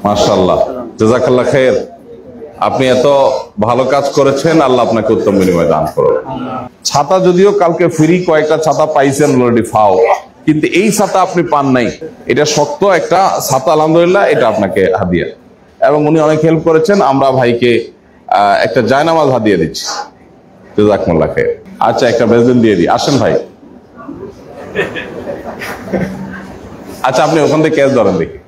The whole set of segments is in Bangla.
মাশাআল্লাহ, জাযাকাল্লাহ খায়ের। আপনি এত ভালো কাজ করেছেন, আল্লাহ আপনাকে উত্তম বিনিময় দান করুন। ছাতা যদিও কালকে ফ্রি কয়েকটা ছাতা পাইছেন অলরেডি ফাও, কিন্তু এই ছাতা আপনি পান নাই। এটা শক্ত একটা ছাতা, আলহামদুলিল্লাহ, এটা আপনাকে হাদিয়া। এবং উনি অনেক হেল্প করেছেন। আমরা ভাইকে একটা জায়নামাজ হাদিয়া দিচ্ছি। জাযাকুমুল্লাহ খায়ের। আচ্ছা, একটা বেজদিন দিয়ে দিই। আসেন ভাই। আচ্ছা, আপনি ওখান থেকে ক্যাশ ধরেন দেখি।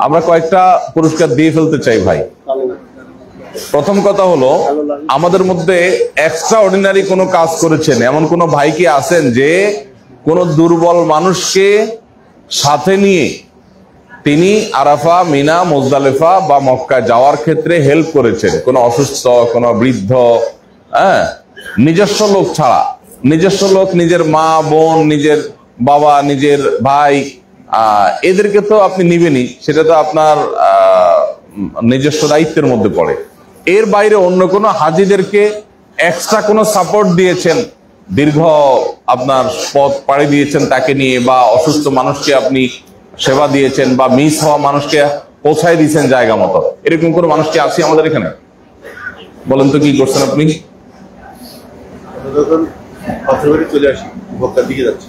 আমরা কয়েকটা পুরস্কার দিয়ে ফেলতে চাই ভাই। প্রথম কথা হলো, আমাদের মধ্যে এক্সট্রা অর্ডিনারি কোনো কাজ করেছেন এমন কোন ভাই কি আছেন যে কোন দুর্বল মানুষকে সাথে নিয়ে তিনি আরাফা, মিনা, মুজদালিফা বা মক্কা যাওয়ার ক্ষেত্রে হেল্প করেছেন? কোন অসুস্থ, কোন বৃদ্ধ, নিজস্ব লোক ছাড়া, নিজস্ব লোক, নিজের মা, বোন, নিজের বাবা, নিজের ভাই, এদেরকে তো আপনি নিবেনই, সেটা তো আপনার নিজস্ব দায়িত্বের মধ্যে পড়ে। এর বাইরে অন্য কোনো হাজিদেরকে এক্সট্রা কোনো সাপোর্ট দিয়েছেন, দীর্ঘ আপনার পথ পাড়ি দিয়েছেন তাকে নিয়ে, বা অসুস্থ মানুষকে আপনি সেবা দিয়েছেন, বা মিস হওয়া মানুষকে পৌঁছায় দিয়েছেন জায়গা মতো, এরকম কোনো মানুষকে আছে আমাদের এখানে? বলেন তো কি করছেন আপনি? যখন পাথরবাড়ি চলে আসি, মক্কার দিকে যাচ্ছি,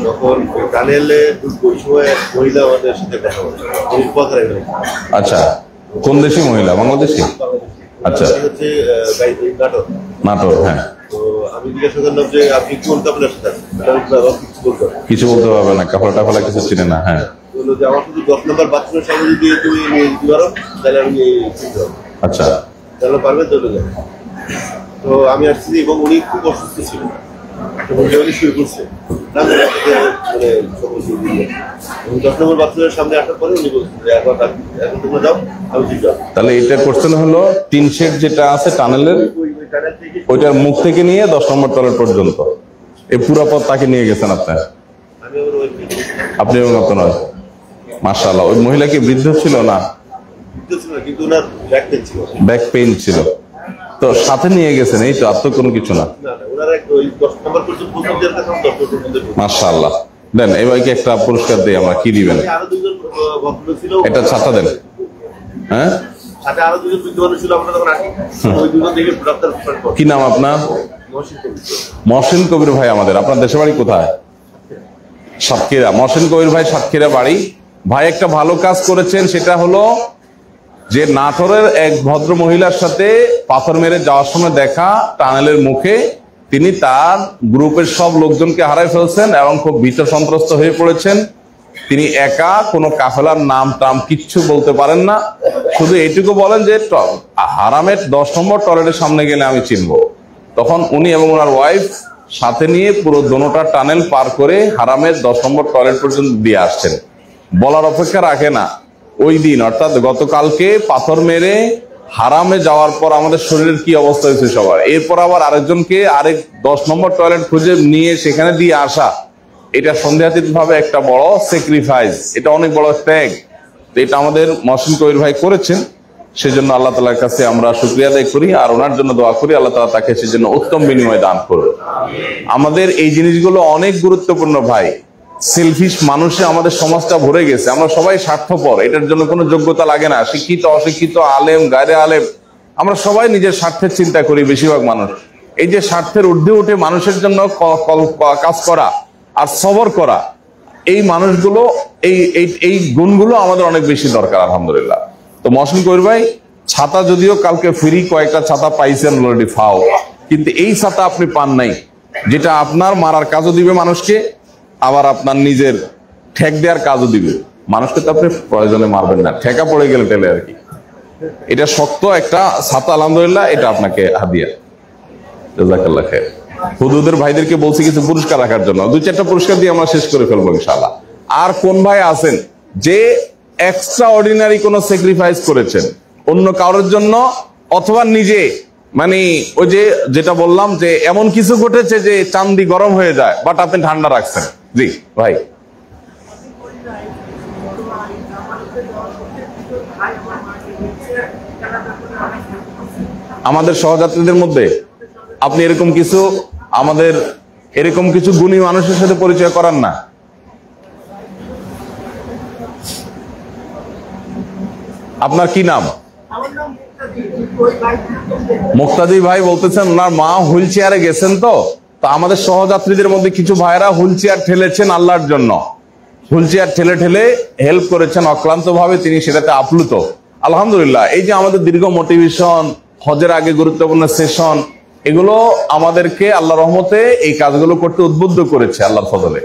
তখন টানেলে ওই সময় মহিলা আমাদের সাথে দেখা হচ্ছে। আচ্ছা, কোন দেশি মহিলা? বাংলাদেশি? আচ্ছা, হচ্ছে নাটোর। নাটোর, হ্যাঁ। তো আমি জিজ্ঞাসা করলাম যে আপনি কোন কাপড়ের সাথে আছেন? কিছু বলতে পারবে না, কাপড় টাপড়া কিছু চিনে না। হ্যাঁ, বললো যে আমার শুধু 10 নম্বর বাথরুমের সামনে যদি তুমি নিয়ে দিতে পারো তাহলে আমি চিনতে পারবো। আচ্টা, তাহলে পারবে, চলে যাবে। তো আমি আসছি এবং উনি খুব অসুস্থ ছিল, শুয়ে পড়ছে। মানে 10 নম্বর বাথরুমের সামনে আসার পরে উনি বলছেন যে এখন তোমরা যাও, আমি ঠিক যাবো। তাহলে এটা কোশ্চেন হলো, টিন শেড যেটা আছে টানেলের, ওইটার মুখ থেকে নিয়ে 10 নম্বর টয়লেট পর্যন্ত এই পুরো পথ তাকে নিয়ে গেছেন আপনার? আপনি এবং আপনার নয়? মাশাআল্লাহ। ওই মহিলা কি বৃদ্ধ ছিল? না, কিন্তু ওনার ব্যাক পেইন ছিল। তো সাথে নিয়ে গেছেন, এই তো, আর তো কোনো কিছু না। মাশাআল্লাহ। দেন এই ভাইকে একটা পুরস্কার দিই আমরা। কি দিবেন? এটা ছাতা দেন। হ্যাঁ, কি নাম আপনার? মহসিন কবির ভাই আমাদের। আপনার দেশের বাড়ি কোথায়? সাতক্ষীরা। মহসিন কবির ভাই সাতক্ষীরা বাড়ি। ভাই একটা ভালো কাজ করেছেন, সেটা হলো যে নাটোরের এক ভদ্র মহিলার সাথে পাথর মেরে যাওয়ার সময় দেখা টানেলের মুখে তিনি তার গ্রুপের সব লোকজনকে হারাই ফেলছেন এবং খুব ভীত সন্ত্রস্ত হয়ে পড়েছেন। তিনি একা, কোনো কাফেলার নাম টাম কিচ্ছু বলতে পারেন না, শুধু এইটুকু বলেন যে হারামের 10 নম্বর টয়লেটের সামনে গেলে আমি চিনবো। তখন উনি এবং ওনার ওয়াইফ সাথে নিয়ে পুরো দোনোটা টানেল পার করে হারামের 10 নম্বর টয়লেট পর্যন্ত দিয়ে আসছেন। বলার অপেক্ষা রাখে না। ওই দিন অর্থাৎ গতকালকে পাথর মেরে হারামে যাওয়ার পর আমাদের শরীরের কি অবস্থা হয়েছে সবার, এরপর আবার আরেকজনকে আরেক 10 নম্বর টয়লেট খুঁজে নিয়ে সেখানে দিয়ে আসা, এটা সন্দেহাতীত ভাবে একটা বড় স্যাক্রিফাইস, এটা অনেক বড় ত্যাগ। এটা আমাদের মহসিন কবির ভাই করেছেন, সেজন্য আল্লাহ তাআলার কাছে আমরা শুকরিয়া আদায় করি আর ওনার জন্য দোয়া করি আল্লাহ তাআলা তাকে সেজন্য উত্তম বিনিময় দান করুন। আমাদের এই জিনিসগুলো অনেক গুরুত্বপূর্ণ ভাই। সেলফিশ মানুষে আমাদের সমাজটা ভরে গেছে, আমরা সবাই স্বার্থপর, এটার জন্য কোনো যোগ্যতা লাগে না। শিক্ষিত, অশিক্ষিত, আলেম, গায়রে আলেম, আমরা সবাই নিজের স্বার্থের চিন্তা করি বেশিরভাগ মানুষ। এই যে স্বার্থের ঊর্ধ্বে উঠে মানুষের জন্য কাজ করা আর সবর করা, এই মানুষগুলো, এই গুণগুলো আমাদের অনেক বেশি দরকার, আলহামদুলিল্লাহ। তো মহসিন কবির ভাই, ছাতা যদিও কালকে ফ্রি কয়েকটা ছাতা পাইছেন অলরেডি ফাও, কিন্তু এই ছাতা আপনি পান নাই, যেটা আপনার মারার কাজও দিবে মানুষকে, আবার আপনার নিজের ঠেক দেওয়ার কাজও দিবে মানুষকে। তো আপনি প্রয়োজনে মারবেন না, ঠেকা পড়ে গেলে টেলে আর কি। এটা শক্ত একটা ছাতা, আলহামদুলিল্লাহ, এটা আপনাকে হাদিয়া। জাযাকাল্লাহ খায়ের। হুদুদের ভাইদেরকে বলছি কিছু পুরস্কার রাখার জন্য, 2-4টা পুরস্কার দিয়ে আমরা শেষ করে ফেলবো ইনশাআল্লাহ। আর কোন ভাই আছেন যে এক্সট্রা অর্ডিনারি কোনো স্যাক্রিফাইস করেছেন অন্য কারোর জন্য, অথবা নিজে, মানে ওই যে যেটা বললাম যে এমন কিছু ঘটেছে যে চান্দি গরম হয়ে যায়, বাট আপনি ঠান্ডা রাখছেন? জি ভাই। আমাদের সহযাত্রীদের মধ্যে আপনি এরকম কিছু, আমাদের এরকম কিছু গুণী মানুষের সাথে পরিচয় করান না? আপনার কি নাম? মুক্তাদি ভাই বলতেছেন ওনার মা হুইল চেয়ারে গেছেন, তো আমাদের সহযাত্রীদের মধ্যে কিছু ভাইরা হুইল চেয়ার ঠেলেছেন আল্লাহর জন্য, হুইল চেয়ার ঠেলে ঠেলে হেল্প করেছেন অক্লান্ত ভাবে, তিনি সেটাতে আপ্লুত। আলহামদুলিল্লাহ, এই যে আমাদের দীর্ঘ মোটিভেশন, হজের আগে গুরুত্বপূর্ণ সেশন, এগুলো আমাদেরকে আল্লাহ রহমতে এই কাজগুলো করতে উদ্বুদ্ধ করেছে আল্লাহর ফজলে।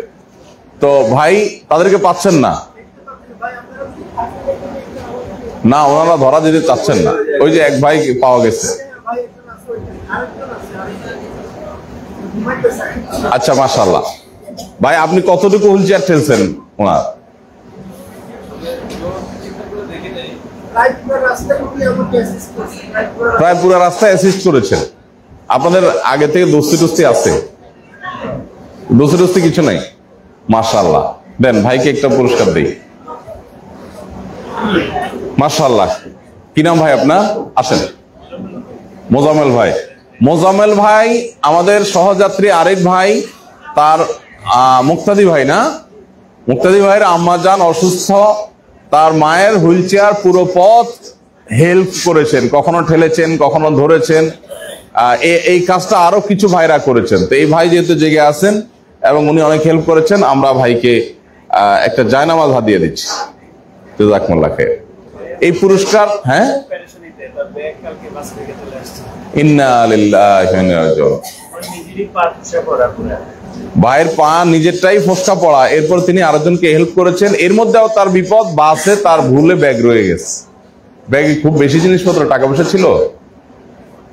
তো ভাই তাদেরকে পাচ্ছেন না, না ওনারা ধরা দিতে চাচ্ছেন না। ওই যে এক ভাই পাওয়া গেছে। আচ্ছা, মাশাআল্লাহ। ভাই আপনি কতটুকু হুইল চেয়ার ঠেলছেন ওনার? প্রায় পুরো রাস্তায় অ্যাসিস্ট করেছেন। আপনাদের আগে থেকে দোস্তি টোস্তি আছে? দোস্তি টোস্তি কিছু নাই? মাশাআল্লাহ, দেন ভাইকে একটা পুরস্কার দিই। মাশাআল্লাহ। কি নাম ভাই আপনার? আসেন। মোজাম্মেল ভাই। মোজাম্মেল ভাই আমাদের সহযাত্রী আরেক ভাই, তার মুক্তাদি ভাই না? মুক্তাদি ভাইয়ের আম্মাজান অসুস্থ, তার মায়ের হুইল চেয়ার পুরো পথ হেল্প করেছেন, কখনো ঠেলেছেন, কখনো ধরেছেন। এই কাজটা আরো কিছু ভাইরা করেছেন। তো এই ভাই যেহেতু জেগে আছেন এবং উনি অনেক হেল্প করেছেন, আমরা ভাইকে একটা জায়নামাজ হাদিয়া দিচ্ছি। জাযাকুমুল্লাহ খাইর। এই পুরস্কার, হ্যাঁ, ইন্না লিল্লাহি ওয়া ইন্না ইলাইহি রাজিউন। ভাইয়ের পা নিজেরটাই ফসকা পড়া, এরপর তিনি আরেকজনকে হেল্প করেছেন। এর মধ্যেও তার বিপদ, বাসে তার ভুলে ব্যাগ রয়ে গেছে। ব্যাগে খুব বেশি জিনিসপত্র, টাকা পয়সা ছিল।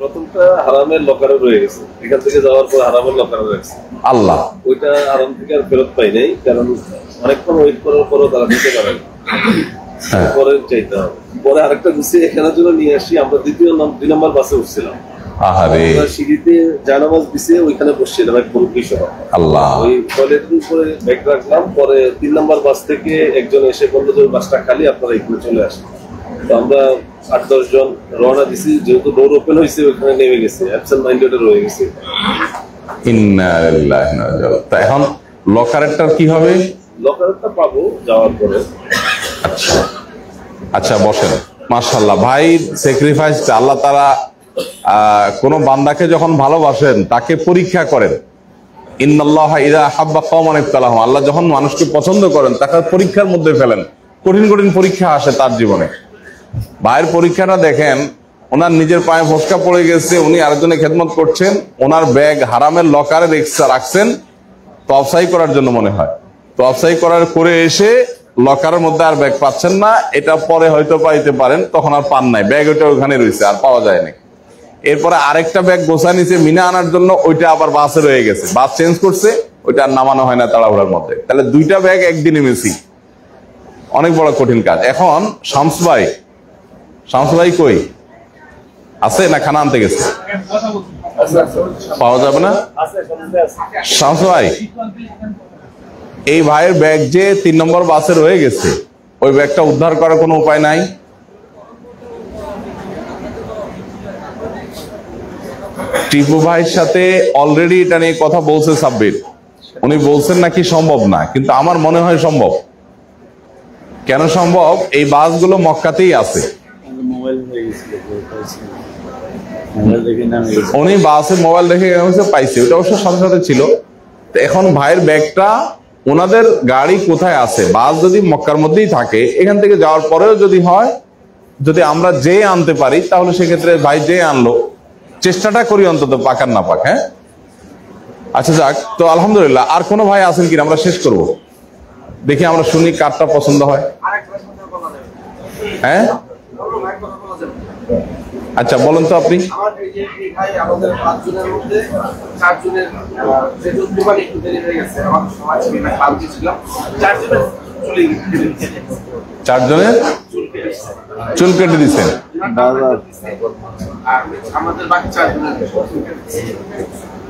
প্রথমটা হারামের লকারে রয়ে গেছে, এখান থেকে যাওয়ার পর হারামের লকারে রয়েছে। আল্লাহ, ওইটা আরাম থেকে আর ফেরত পাই নাই, কারণ অনেকক্ষণ ওয়েট করার পরও তারা দিতে পারে না। পরে চাইতে হবে। পরে আরেকটা গুছিয়ে এখানে জন্য নিয়ে আসি। আমরা 2 নম্বর বাসে উঠছিলাম, সিঁড়িতে জায়নামাজ দিছে, ওইখানে বসছিলাম এক মুরব্বী সহ। আল্লাহ, ওই টয়লেটের উপরে ব্যাগ রাখলাম। পরে 3 নম্বর বাস থেকে একজন এসে বললো যে বাসটা খালি, আপনারা এখানে চলে আসেন। তো আমরা 8-10 জন রওনা দিছি। যেহেতু ডোর ওপেন হয়েছে, ওইখানে নেমে গেছে, অ্যাবসেন্ট মাইন্ডেড রয়ে গেছে। ইন্না লিল্লাহি ওয়া ইন্না ইলাইহি রাজিউন। তা এখন লকারেরটা কি হবে? লকারেরটা পাবো যাওয়ার পরে। আচ্ছা আচ্ছা, বসেন। মাশাআল্লাহ, ভাই স্যাক্রিফাইস। আল্লাহ তাআলা কোন বান্দাকে যখন ভালোবাসেন তাকে পরীক্ষা করেন। ইন্নাল্লাহা ইযা হাব্বা কওমান ইবতালাহুম। আল্লাহ যখন মানুষকে পছন্দ করেন তাকে পরীক্ষার মধ্যে ফেলেন, কঠিন কঠিন পরীক্ষা আসে তার জীবনে। ভাইয়ের পরীক্ষাটা দেখেন, ওনার নিজের পায়ে ফসকা পড়ে গেছে, উনি আরেকজনের খেদমত করছেন, ওনার ব্যাগ হারামের লকারে রাখছেন তফসাই করার জন্য মনে হয়। তফসাই করে এসে লকারের মধ্যে আর ব্যাগ পাচ্ছেন না। এটা পরে হয়তো পাইতে পারেন, তখন আর পান নাই, ব্যাগ ওইটা ওখানে রয়েছে, আর পাওয়া যায়নি। এরপরে আরেকটা ব্যাগ গোছা নিচে মিনা আনার জন্য, ওইটা আবার বাসে রয়ে গেছে, বাস চেঞ্জ করছে, ওইটা আর নামানো হয় না তাড়াহুড়ার মধ্যে। তাহলে 2টা ব্যাগ একদিনে মিসি, অনেক বড় কঠিন কাজ। এখন শামস ভাই কই আছে না? খানা আনতে গেছে, পাওয়া যাবে না। শামস ভাই, এই ভাইয়ের ব্যাগ যে 3 নম্বর বাসে রয়ে গেছে, ওই ব্যাগটা উদ্ধার করার কোনো উপায় নাই? টিপু ভাইয়ের সাথে অলরেডি এটা নিয়ে কথা বলছে সাব্বির। উনি বলছেন নাকি সম্ভব না, কিন্তু আমার মনে হয় সম্ভব। কেন সম্ভব? এই বাসগুলো মক্কাতেই আছে। উনি বাসে মোবাইল দেখে পাইছে, ওটা অবশ্য সাথে সাথে ছিল। তো এখন ভাইয়ের ব্যাগটা, ওনাদের গাড়ি কোথায় আছে? বাস যদি মক্কার মধ্যেই থাকে, এখান থেকে যাওয়ার পরেও যদি হয়, যদি আমরা যে আনতে পারি, তাহলে সেক্ষেত্রে ভাই যে আনলো, চেষ্টাটা করি অন্তত, পাকার না পাক। হ্যাঁ, আচ্ছা যাক। তো আলহামদুলিল্লাহ, আর কোনো ভাই আছেন কিনা? আমরা শেষ করব, দেখি আমরা শুনি কারটা পছন্দ হয়। হ্যাঁ, আচ্ছা বলেন তো আপনি। আমাদের 5 জনের মধ্যে 4 জনের একটু দেরি হয়ে গেছে। আমার সমাজ থেকে কালকে ছিলাম, 4 জনের চুল কেটে দিচ্ছেন। আমাদের বাকি 4 জনের।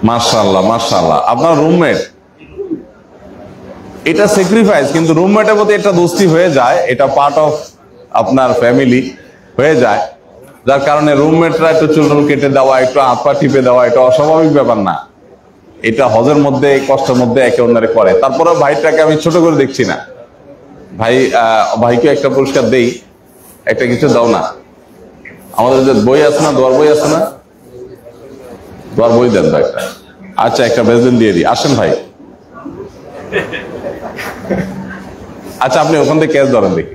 মাশাআল্লাহ মাশাআল্লাহ। আপনার রুমমেট, এটা স্যাক্রিফাইস, কিন্তু রুমমেটের প্রতি একটা দোস্তি হয়ে যায়, এটা পার্ট অফ আপনার ফ্যামিলি হয়ে যায়, যার কারণে রুমমেটরা একটু চুল কেটে দেওয়া, একটু হাত পা টিপে দেওয়া, এটা অস্বাভাবিক ব্যাপার না। এটা হজের মধ্যে, কষ্টের মধ্যে একে অন্যরে করে। তারপরে ভাইটাকে আমি ছোট করে দেখছি না। ভাইকে একটা পুরস্কার দেই। একটা কিছু দাও না, আমাদের যে বই আছে না, দোয়ার বই আছে না, দোয়ার বই দেন তো একটা। আচ্ছা একটা বেজদিন দিয়ে দিই, আসেন ভাই। আচ্ছা আপনি ওখান থেকে ক্যাশ ধরেন দেখি।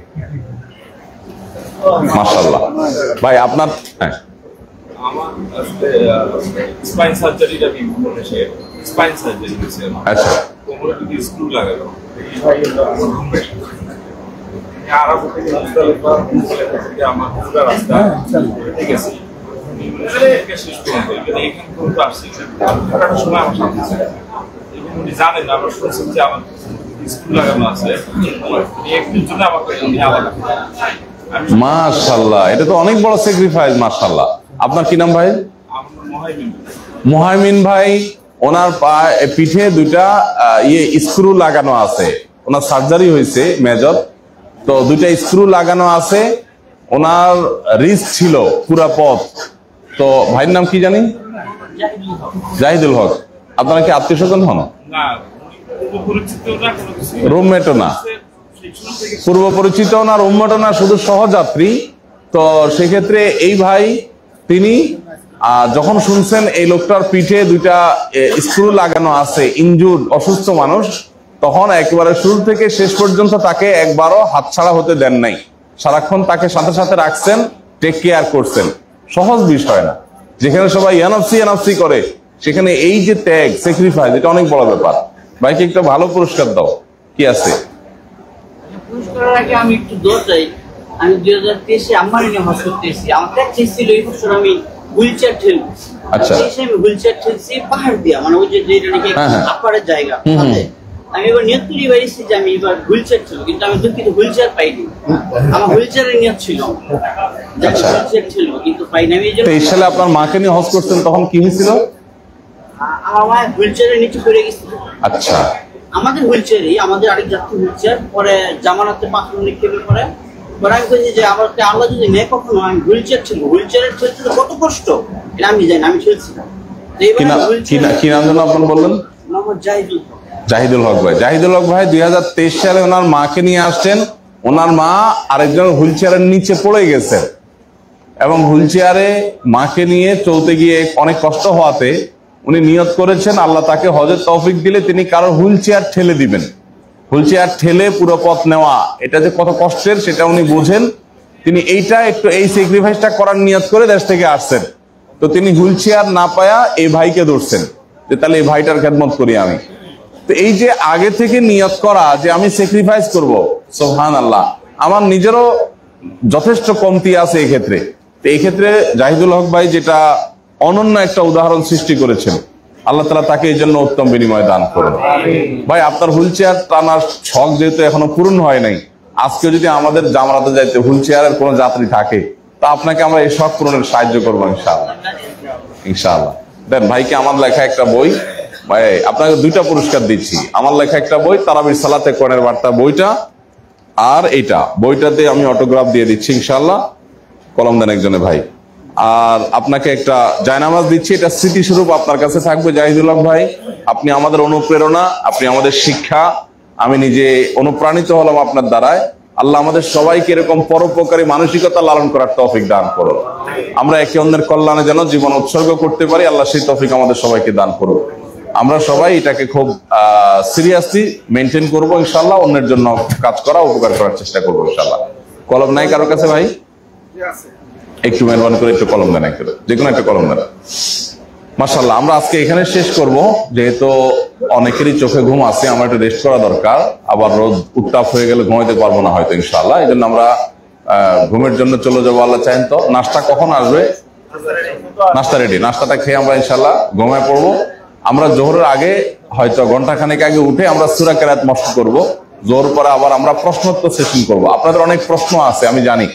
মাশাআল্লাহ ভাই আপনার, হ্যাঁ আমার আসলে স্পাইন সার্জারিটা স্পাইন সার্জারি হয়েছে, আচ্ছা কোমরে যদি স্ক্রু লাগালো আরব থেকে মুজদালিফা থেকে আমার পুরো রাস্তা ঠিক আছে শেষ পর্যন্ত এখানে পর্যন্ত আসছি। একটা সময় আমার সাথে ছিল এবং উনি জানেন না, আমরা শুনছি যে আমার স্ক্রু লাগানো আছে, একটুর জন্য আমাকে আলাদা। মাশাআল্লাহ, এটা তো অনেক বড় স্যাক্রিফাইস। মাশাআল্লাহ, আপনার কি নাম ভাই? আমার মহাইমিন মুহাইমিন ভাই, ওনার পিঠে দুইটা স্ক্রু লাগানো আছে, ওনার সার্জারি হয়েছে মেজর, তো দুইটা স্ক্রু লাগানো আছে, ওনার রিস্ক ছিল পুরা পথ। তো ভাইয়ের নাম কি জানি? জাহিদুল হক। আপনারা কি আত্মীয় স্বজন হন? না, পরিচিত না, কোনো কিছু রুমমেটও না, পূর্ব পরিচিত না, রুমমেটও না, শুধু সহযাত্রী। তো সেক্ষেত্রে এই ভাই তিনি যখন শুনছেন এই লোকটার পিঠে দুইটা স্ক্রু লাগানো আছে, ইনজুর্ড অসুস্থ মানুষ, তখন একেবারে শুরু থেকে শেষ পর্যন্ত তাকে একবারও হাতছাড়া হতে দেন নাই, সারাক্ষণ তাকে সাথে সাথে রাখছেন, টেক কেয়ার করছেন। সহজ বিষয় না, যেখানে সবাই এনএফসি করে সেখানে এই যে ত্যাগ স্যাক্রিফাইস, এটা অনেক বড় ব্যাপার। ভাইকে একটা ভালো পুরস্কার দাও, কি আছে? পুরস্কারের আগে আমি একটু দোয়া চাই। আমি 2023-এ আমার নিয়ে হজ করতে এসেছি। আমার একটা ছিল এই বছর আমি হুইল চেয়ার ঠেলবো। আচ্ছা, আমি হুইল চেয়ার ঠেলছি পাহাড় দিয়া, মানে ওই যে যেটা নাকি আপারের জায়গা। আমি এবার নিয়ত করি বেরিয়েছি যে আমি এবার হুইল চেয়ার ঠেলবো, কিন্তু আমি দুঃখিত হুইল চেয়ার পাইনি। আমার হুইল চেয়ারের নিয়ত ছিল যে আমি হুইল চেয়ার ঠেলবো, কিন্তু পাইনি। আমি এই জন্য 23 সালে আপনার মাকে নিয়ে হজ করতেন, তখন কি হয়েছিল? আমার মা হুইল চেয়ারের নিচে পড়ে গেছিল। আচ্ছা, আমাদের হুইল চেয়ারই, আমাদের আরেক যাত্রী হুইল চেয়ার, পরে জামানাতে পাথর নিক্ষেপের পরে আমি বলছি যে আমার আল্লাহ যদি নেই কখনো আমি হুইল চেয়ার ছিল, হুইল চেয়ারের ঠেলতে কত কষ্ট এটা আমি জানি, আমি ঠেলছি না। কি নাম যেন আপনার বললেন? মোহাম্মদ জাহিদুল হক। জাহিদুল হক ভাই। জাহিদুল হক ভাই 2023 সালে ওনার মাকে নিয়ে আসছেন, ওনার মা আরেকজন হুইল চেয়ারের নিচে পড়ে গেছেন এবং হুইল চেয়ারে মাকে নিয়ে চলতে গিয়ে অনেক কষ্ট হওয়াতে উনি নিয়ত করেছেন আল্লাহ তাকে হজের তৌফিক দিলে তিনি কারো হুইল চেয়ার ঠেলে দিবেন। হুইল চেয়ার ঠেলে পুরো পথ নেওয়া, এটা যে কত কষ্টের সেটা উনি বোঝেন। তিনি এইটা একটু এই স্যাক্রিফাইসটা করার নিয়ত করে দেশ থেকে আসছেন। তো তিনি হুইল চেয়ার না পায়া এই ভাইকে ধরছেন যে তাহলে এই ভাইটার খেদমত করি আমি। তো এই যে আগে থেকে নিয়ত করা যে আমি স্যাক্রিফাইস করব, সুবহানাল্লাহ, আমার নিজেরও যথেষ্ট কমতি আছে এই ক্ষেত্রে। তো এই ক্ষেত্রে জাহিদুল হক ভাই যেটা অনন্য একটা উদাহরণ সৃষ্টি করেছেন, আল্লাহ তাআলা তাকে এই জন্য উত্তম বিনিময় দান করুন। ভাই আপনার হুইল চেয়ার টানার শখ যেহেতু এখনো পূরণ হয় নাই, আজকে যদি আমাদের জামারাতে যাইতে হুইল চেয়ারের কোনো যাত্রী থাকে, তা আপনাকে আমরা এই শখ পূরণের সাহায্য করবো ইনশাআল্লাহ। ইনশাআল্লাহ দেন ভাইকে আমার লেখা একটা বই, ভাই আপনাকে 2টা পুরস্কার দিচ্ছি। আমার লেখা একটা বই, তারাবির সালাতে কোরআনের বার্তা বইটা, আর এইটা বইটাতে আমি অটোগ্রাফ দিয়ে দিচ্ছি ইনশাআল্লাহ। কলম দেন একজনে ভাই। আর আপনাকে একটা জায়নামাজ দিচ্ছি, এটা স্মৃতিস্বরূপ আপনার কাছে থাকবে। জাহিদুল হক ভাই, আপনি আমাদের অনুপ্রেরণা, আপনি আমাদের শিক্ষা। আমি নিজে অনুপ্রাণিত হলাম আপনার দ্বারায়। আল্লাহ আমাদের সবাইকে এরকম পরোপকারী মানসিকতা লালন করার তৌফিক দান করুন। আমরা একে অন্যের কল্যাণে যেন জীবন উৎসর্গ করতে পারি, আল্লাহ সেই তৌফিক আমাদের সবাইকে দান করুন। আমরা সবাই এটাকে খুব সিরিয়াসলি মেনটেন করবো ইনশাআল্লাহ, অন্যের জন্য কাজ করা, উপকার করার চেষ্টা করবো ইনশাআল্লাহ। কলম নাই কারোর কাছে ভাই? একটু মেহরবানি করে একটু কলম দেন, একটু যে কোনো একটা কলম দেন। মাশাআল্লাহ, আমরা আজকে এখানে শেষ করব, যেহেতু অনেকেরই চোখে ঘুম আছে, আমার একটু রেস্ট করা দরকার। আবার রোদ উত্তাপ হয়ে গেলে ঘুমাইতে পারবো না হয়তো ইনশাআল্লাহ। এই জন্য আমরা ঘুমের জন্য চলে যাবো, আল্লাহ চাইন তো। নাস্তা কখন আসবে? নাস্তা রেডি, নাস্তাটা খেয়ে আমরা ইনশাআল্লাহ ঘুমায় পড়বো। আমরা জোহরের আগে হয়তো ঘন্টাখানেক আগে উঠে আমরা সূরা কেরাত মস্ত করবো। জোহর পরে আবার আমরা প্রশ্নোত্তর সেশন করবো। আপনাদের অনেক প্রশ্ন আছে আমি জানি,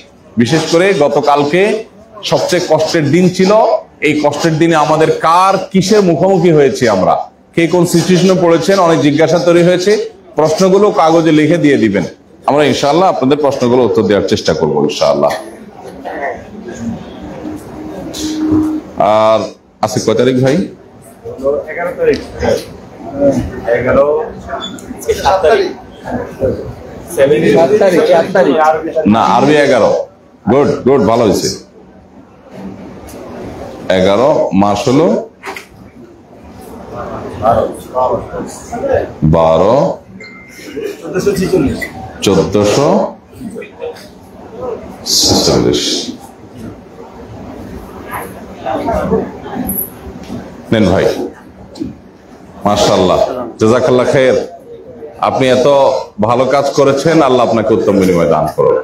বিশেষ করে গতকালকে সবচেয়ে কষ্টের দিন ছিল। এই কষ্টের দিনে আমাদের কার কিসের মুখোমুখি হয়েছে, আমরা কে কোন সিচুয়েশনে পড়েছেন, অনেক জিজ্ঞাসা তৈরি হয়েছে। প্রশ্নগুলো কাগজে লিখে দিয়ে দিবেন, আমরা ইনশাআল্লাহ আপনাদের প্রশ্নগুলো উত্তর দেওয়ার চেষ্টা করবো ইনশাআল্লাহ। আর আজকে কয় তারিখ ভাই? 11 তারিখ। 11 7 তারিখ। 7 তারিখ না, আরবি 11। গুড গুড, ভালো হয়েছে। 11 মাস হলো 12 1446 নেন ভাই, মাশাআল্লাহ, জাযাকাল্লাহ খায়ের। আপনি এত ভালো কাজ করেছেন, আল্লাহ আপনাকে উত্তম বিনিময় দান করুন।